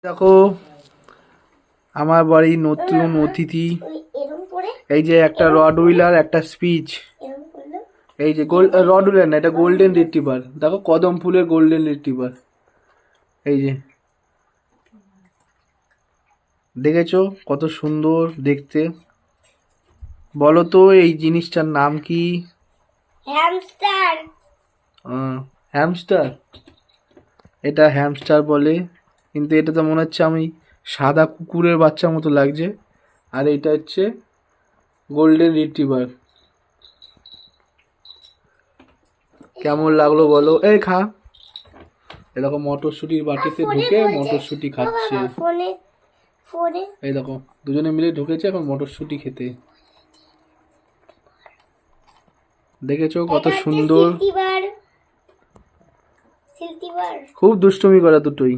দেখো আমার বাড়ি নতুন অতিথি। এই যে একটা রড হুইলার, একটা স্পিচ। এই যে রড হুইলার না, এটা গোল্ডেন রিট্রিভার। দেখো কদম ফুলের গোল্ডেন রিট্রিভার। এই যে দেখেছো কত সুন্দর দেখতে। বলো তো এই জিনিসটার নাম কি? হ্যামস্টার। হ্যামস্টার। এটা হ্যামস্টার বলে, কিন্তু এটা তো মনে হচ্ছে আমি সাদা কুকুরের বাচ্চার মতো লাগছে। আর এটা হচ্ছে গোল্ডেন রিট্রিভার। কেমন লাগলো বলো? এই খা। এরকম মটরশুটির বাটিতে ঢুকে মটরশুটি খাচ্ছে। এই দেখো দুজনে মিলে ঢুকেছে এখন মটরশুটি খেতে। দেখেছো কত সুন্দর। খুব দুষ্টুমি করা দুটোই।